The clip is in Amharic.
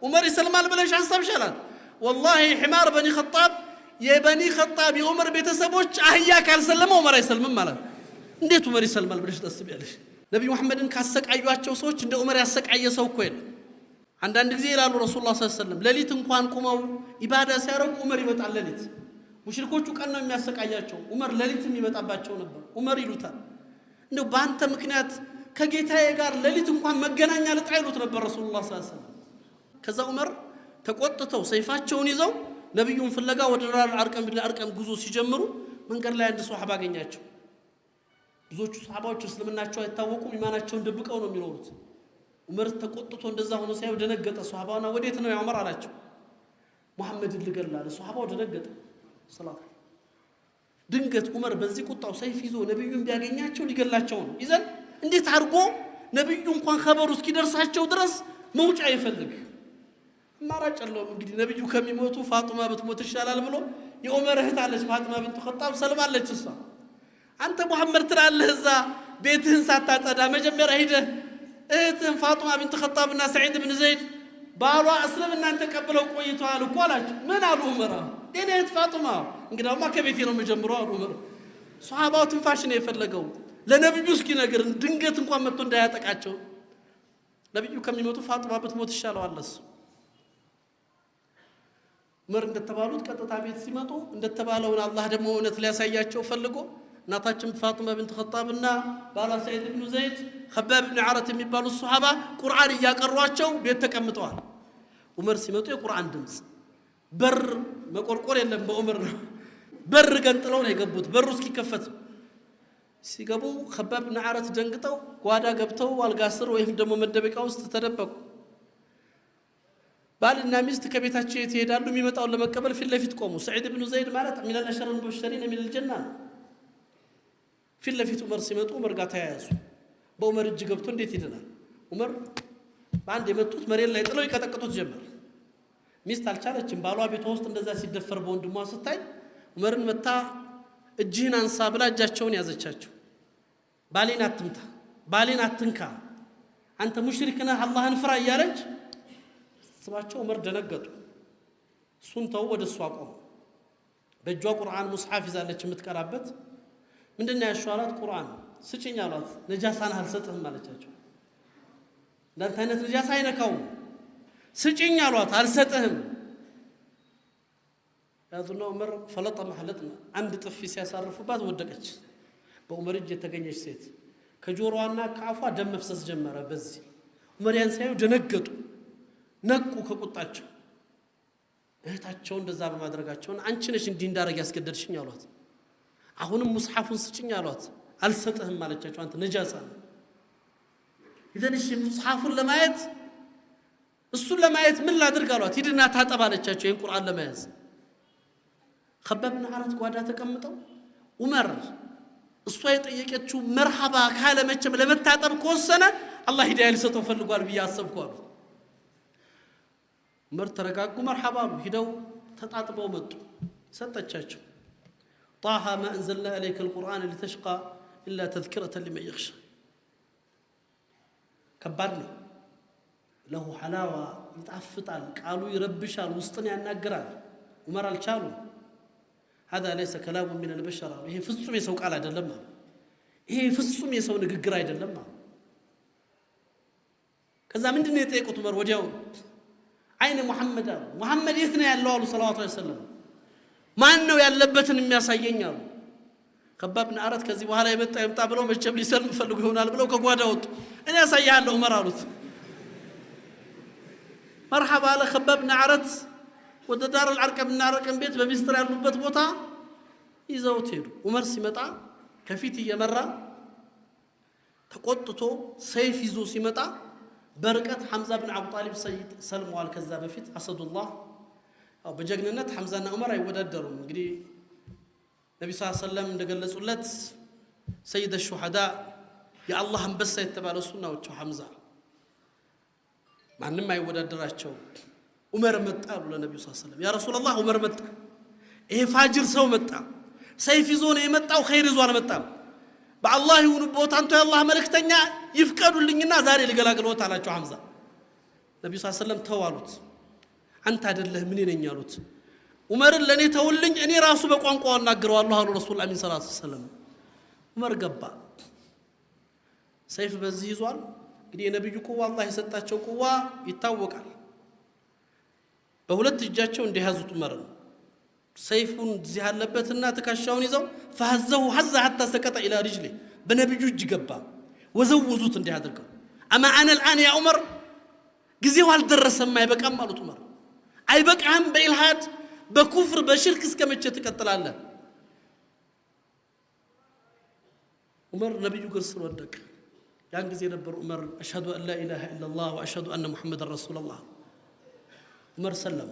ዑመር ይሰልማል ብለሽ አሰብሻላል والله حمار بني خطاب يا بني خطاب يا عمر ቤተሰቦች አህያ ካልሰለመ ዑመር አይሰልምም ማለት እንዴት ዑመር ይሰልማል ብለሽ ታስቢያለሽ ነብዩ መሐመድን ካሰቃዩአቸው ሰዎች እንደ ዑመር ያሰቃየ ሰው እኮ የለም አንዳንድ ጊዜ ይላሉ ረሱላህ ሰለላሁ ዐለይሂ ወሰለም ሌሊት እንኳን ቆመው ኢባዳ ሲያረጉ ዑመር ይመጣል ሌሊት ሙሽሪኮቹ ቀን ነው የሚያሰቃያቸው ዑመር ሌሊትም ይመጣባቸው ነበር ዑመር ይሉታል እንደው ባንተ ምክንያት ከጌታዬ ጋር ሌሊት እንኳን መገናኛ ልጣይሉት ነበር ረሱላህ ሰለላሁ ዐለይሂ ወሰለም ከዛ ዑመር ተቆጥተው ሰይፋቸውን ይዘው ነብዩን ፍለጋ ወደ ዳር አርቀም ጉዞ ሲጀምሩ መንገድ ላይ አንድ ሱሐባ አገኛቸው ብዙዎቹ ሱሐባዎች እስልምናቸው አይታወቁም ኢማናቸውን ደብቀው ነው የሚኖሩት ዑመር ተቆጥቶ እንደዛ ሆኖ ሳይው ደነገጠ ሱሐባውና ወዴት ነው ያ ዑመር አላቸው መሐመድን ልገላለ ሱሐባው ደነገጠ ሰላም ድንገት ዑመር በዚህ ቁጣው ሰይፍ ይዞ ነብዩን ቢያገኛቸው ሊገላቸው ነው ይዘን እንዴት አርጎ ነብዩ እንኳን ኸበሩ እስኪደርሳቸው ድረስ መውጫ ይፈልግ ማራጨለው እንግዲህ ነብዩ ከሚሞቱ ፋጡማ ብትሞት ይሻላል ብሎ የዑመር እህት አለች ፋጡማ ቢንት ኸጣብ ሰልማለች እሷ አንተ መሐመድ ትላለህ እዛ ቤትህን ሳታጸዳ መጀመሪያ ሄደህ እህትህን ፋጡማ ቢንት ኸጣብና ሰዒድ ኢብኑ ዘይድ ባሏ እስልምናን ተቀበለው ቆይተዋል እኮ አላቸው ምን አሉ ዑመር የኔ እህት ፋጡማ እንግዲያውማ ከቤቴ ነው መጀመሪያው አሉ ዑመር ሱሐባው ትንፋሽ ነው የፈለገው ለነብዩ እስኪ ነገር ድንገት እንኳን መጥቶ እንዳያጠቃቸው ነብዩ ከሚሞቱ ፋጡማ ብትሞት ይሻላል አለሱ ዑመር እንደተባሉት ቀጥታ ቤት ሲመጡ እንደተባለውን አላህ ደግሞ እውነት ሊያሳያቸው ፈልጎ እናታችን ፋጡማ ቢንት ኸጣብና ባላ ሰዒድ ኢብኑ ዘይድ ኸባብ ኢብኑ ዓረት የሚባሉ ሱሐባ ቁርአን ያቀሯቸው ቤት ተቀምጠዋል ዑመር ሲመጡ የቁርአን ድምጽ በር መቆርቆር የለም በዑመር ነው በር ገንጥለው ነው የገቡት በሩ እስኪከፈት ሲገቡ ኸባብ ኢብኑ ዓረት ደንግጠው ጓዳ ገብተው አልጋ ስር ወይም ደግሞ መደበቂያ ውስጥ ተደበቁ ባልና ሚስት ከቤታቸው ይሄዳሉ የሚመጣው ለመቀበል ፊት ለፊት ቆሙ ሰዒድ ኢብኑ ዘይድ ማለት ሚን አልአሽር المبشرين من الجنة ፊት ለፊት ዑመር ሲመጡ ዑመር ጋር ተያያዙ በዑመር እጅ ገብቶ እንዴት ይደናል ዑመር ባንድ የመጡት መሬት ላይ ጥለው ይቀጠቅጡት ጀመር ሚስት አልቻለችም ባሏ ቤቷ ውስጥ እንደዛ ሲደፈር በወንድሟ ስታይ ዑመርን መታ እጅህን አንሳ ብላ እጃቸውን ያዘቻቸው ባሌን አትምታ ባሌን አትንካ አንተ ሙሽሪክ ነህ አላህን ፍራ እያለች ስማቸው ዑመር ደነገጡ ሱንተው ወደ እሷ ቆሙ በእጇ ቁርአን ሙስሐፍ ይዛለች የምትቀራበት ምንድነው ያሻላት ቁርአን ስጭኝ አሏት ነጃሳን አልሰጥህም አለቻቸው እንዳንተ አይነት ነጃሳ አይነካው ስጭኝ አሏት አልሰጥህም ያዙና ዑመር ፈለጠ መሐለጥና አንድ ጥፊ ሲያሳርፉባት ወደቀች በዑመር እጅ የተገኘች ሴት ከጆሮዋና ከአፏ ደም መፍሰስ ጀመረ በዚህ ዑመር ያን ሳይው ደነገጡ ነቁ ከቁጣቸው እህታቸው እንደዛ በማድረጋቸው አንቺ ነሽ እንዲህ እንዳረግ ያስገደድሽኝ አሏት አሁንም ሙስሐፉን ስጭኝ አሏት አልሰጥህም አለቻቸው አንተ ነጃሳ ይዘንሽ ሙስሐፉን ለማየት እሱን ለማየት ምን ላድርግ አሏት ሂድና ታጠብ አለቻቸው ይሄን ቁርአን ለማየት ኸባብ ኢብኑ ዓረት ጓዳ ተቀምጠው ዑመር እሷ የጠየቀችው መርሐባ ካለ መቼም ለመታጠብ ከወሰነ አላህ ሂዳያ ሊሰጠው ፈልጓል ብዬ አሰብኩ አሉ ዑመር ተረጋጉ መርሐባ ሂደው ተጣጥበው መጡ ሰጠቻቸው طه ما أنزلنا عليك القرآن لتشقى إلا تذكرة لمن يخشى كبرني له حلاوة يتعفطال قالوا يربشال وسطن يناغرال عمر الچالو هذا ليس كلام من البشر ይሄ ፍጹም የሰው ቃል አይደለም ይሄ ፍጹም የሰው ንግግር አይደለም ከዛ ምንድነው የጠየቁት ዑመር ወዲያው አይነ ሙሐመድ የት ነው ያለው አሉ ሰለላሁ ዐለይሂ ወሰለም ማን ነው ያለበትን የሚያሳየኝ አሉ ኸባብ ኢብኑ ዓረት ከዚህ በኋላ ይመጣ ብለው መቼም ሊሰልም ፈልጉ ይሆናል ብለው ከጓዳ ወጡ እኔ ያሳያለሁ ዑመር አሉት መርሐባ አለ ኸባብ ኢብኑ ዓረት ወደ ዳር አልዓርቀምና አርቀም ቤት በሚስጥር ያሉበት ቦታ ይዘውት ሄዱ ዑመር ሲመጣ ከፊት እየመራ ተቆጥቶ ሰይፍ ይዞ ሲመጣ በርቀት ሐምዛ ኢብኑ አቡ ጣሊብ ሰይድ ሰልመዋል ከዛ በፊት አሰዱላህ አው በጀግንነት ሐምዛና ዑመር አይወዳደሩም እንግዲህ ነብዩ ሰለላሁ ዐለይሂ ወሰለም እንደገለጹለት ሰይድ الشهداء የአላህ አንበሳ የተባለው እሱ ነው ሐምዛ ማንንም አይወዳደራቸው ዑመር መጣ ብሎ ነብዩ ሰለላሁ ዐለይሂ ወሰለም ያ ረሱላህ ዑመር መጣ ይሄ ፋጅር ሰው መጣ ሰይፍ ይዞ ነው የመጣው ኸይር ይዞ አልመጣም በአላህ ይሁን ቦታንቶ የአላህ መልእክተኛ ይፍቀዱልኝና ዛሬ ልገላግሎት አላቸው ሐምዛ ነብዩ ሰለላሁ ዐለይሂ ወሰለም ተዋሉት አንተ አይደለህ ምን ነኝ ያሉት ዑመርን ለኔ ተውልኝ እኔ ራሱ በቋንቋው እናገረዋለሁ አሉ ረሱል አሚን ሰለላሁ ዐለይሂ ወሰለም ዑመር ገባ ሰይፍ በዚህ ይዟል እንግዲህ የነብዩ ቁዋ አላህ የሰጣቸው ቁዋ ይታወቃል በሁለት እጃቸው እንደያዙት ዑመርን ሰይፉን እዚህ ያለበትና ተካሻውን ይዘው فهزه حزه حتى سقط الى رجله በነብዩ እጅ ገባ ወዘውዙት እንዲያደርገው اما انا الان يا عمر ጊዜው አልደረሰም አይበቃም አሉት ዑመር አይበቃም በኢልሃድ በኩፍር በሽርክ እስከመቼ ትቀጥላለህ ዑመር ነብዩ ገስር ወደቀ ያን ጊዜ ነበር ዑመር አሽሀዱ አን ላ ኢላሃ ኢላላህ ወአሽሀዱ አነ ሙሐመደን ረሱላላህ ዑመር ሰለም